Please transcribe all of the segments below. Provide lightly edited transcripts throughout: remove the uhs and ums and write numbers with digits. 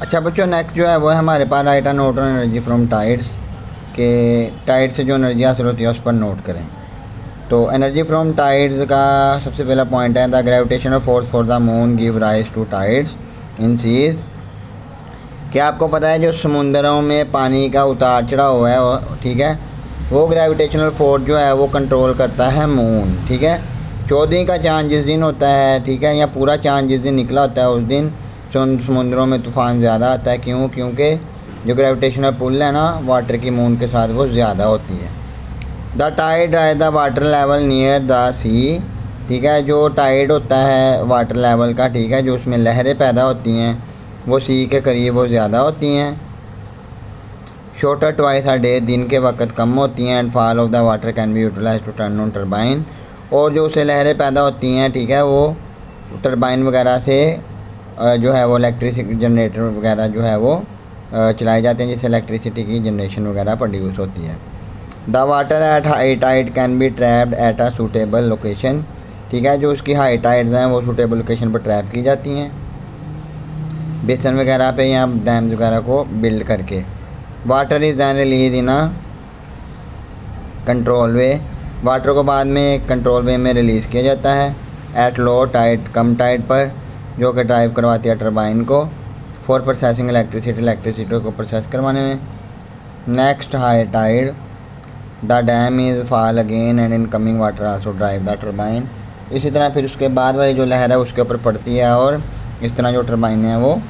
अच्छा बच्चों, नेक्स्ट जो है वो है हमारे पास write a note on energy from tides, के टाइड से जो एनर्जी हासिल होती है उस पर नोट करें। तो एनर्जी फ्रॉम टाइड्स का सबसे पहला पॉइंट है, the gravitational force for the moon give rise to tides in seas. क्या आपको पता है जो समुंदरों में पानी का उतार चढ़ाव है, ठीक है, वो ग्रेविटेशनल फोर्स जो है वो कंट्रोल करता है मून। ठीक है, 14 का चांद जिस दिन होता है, ठीक है, या पूरा चांद जिस दिन निकला होता है उस दिन समुंदरों में तूफ़ान ज़्यादा आता है। क्यों? क्योंकि जो ग्रेविटेशनल पुल है ना वाटर की मून के साथ, वो ज़्यादा होती है। The tide rise the water level near the sea. ठीक है, जो टाइड होता है वाटर लेवल का, ठीक है, जो उसमें लहरें पैदा होती हैं वो सी के करीब वो ज़्यादा होती हैं। शॉर्टर ट्वाइस अ डे, दिन के वक्त कम होती हैं। And fall of the water can be utilize to turn on turbine, और जो उससे लहरें पैदा होती हैं, ठीक है, वो टर्बाइन वगैरह से जो है वो इलेक्ट्रिसिटी जनरेटर वगैरह जो है वो चलाए जाते हैं, जिससे इलेक्ट्रिसिटी की जनरेशन वगैरह प्रोड्यूस होती है। The water at high tide can be trapped at a suitable location. ठीक है, जो उसकी हाई टाइड्स हैं वो सूटेबल लोकेशन पर ट्रैप की जाती हैं, बेसन वगैरह पे या डैम्स वगैरह को बिल्ड करके। Water is then release in a control way, water को बाद में एक कंट्रोल वे में रिलीज़ किया जाता है। एट लो टाइड, कम टाइड पर, जो कि ड्राइव करवाती है टरबाइन को फॉर प्रोसेसिंग इलेक्ट्रिसिटी को प्रोसेस करवाने में। Next high tide, the dam is fall again and incoming water also drive the turbine. इसी तरह फिर उसके बाद वाली जो लहर है उसके ऊपर पड़ती है और इस तरह जो टरबाइनें हैं वो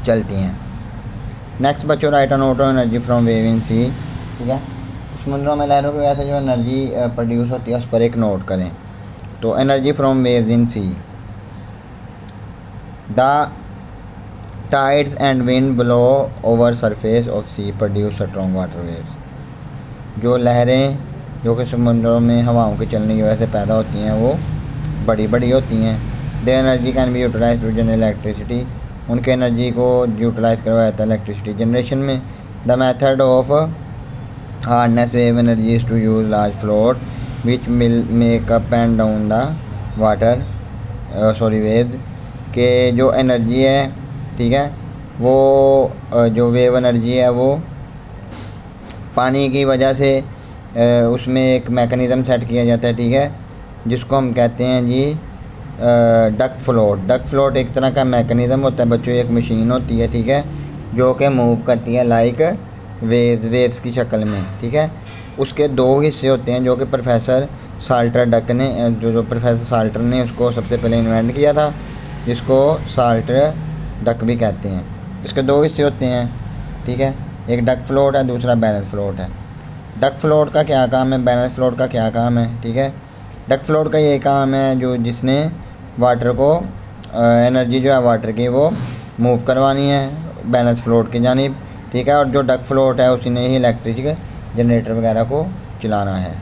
चलती हैं। नेक्स्ट बच्चों, write a note on energy from wave in sea. ठीक है, समुद्रों में लहरों की वजह से जो एनर्जी प्रोड्यूस होती है उस पर एक नोट करें। तो energy from waves in sea, the tides and wind blow over surface of sea produce strong water waves. जो लहरें जो कि समुद्रों में हवाओं के चलने की वजह से पैदा होती हैं वो बड़ी बड़ी होती हैं। Their energy can be utilize to generate electricity, उनके एनर्जी को यूटिलाइज करवाया जाता है इलेक्ट्रिसिटी जनरेशन में। द मेथड ऑफ हार्डनेस wave energy is to use large float which will make up and down the water waves, के जो energy है, ठीक है, वो जो वेव एनर्जी है वो पानी की वजह से उसमें एक मैकेनिज़्म सेट किया जाता है, ठीक है, जिसको हम कहते हैं जी डक फ्लोट। डक फ्लोट एक तरह का मैकेनिज़्म होता है बच्चों, एक मशीन होती है, ठीक है, जो कि मूव करती है लाइक वेव्स की शक्ल में। ठीक है, उसके दो हिस्से होते हैं जो कि प्रोफेसर साल्टर डक ने जो प्रोफेसर साल्टर ने उसको सबसे पहले इन्वेंट किया था, जिसको साल्टर डक भी कहते हैं। इसके दो हिस्से होते हैं, ठीक है, एक डक फ्लोट है, दूसरा बैलेंस फ्लोट है। डक फ्लोट का क्या काम है, बैलेंस फ्लोट का क्या काम है? ठीक है, डक फ्लोट का ये काम है जो जिसने वाटर को एनर्जी जो है वाटर की वो मूव करवानी है बैलेंस फ्लोट की जानिब। ठीक है, और जो डक फ्लोट है उसी ने ही इलेक्ट्रिक जनरेटर वगैरह को चलाना है।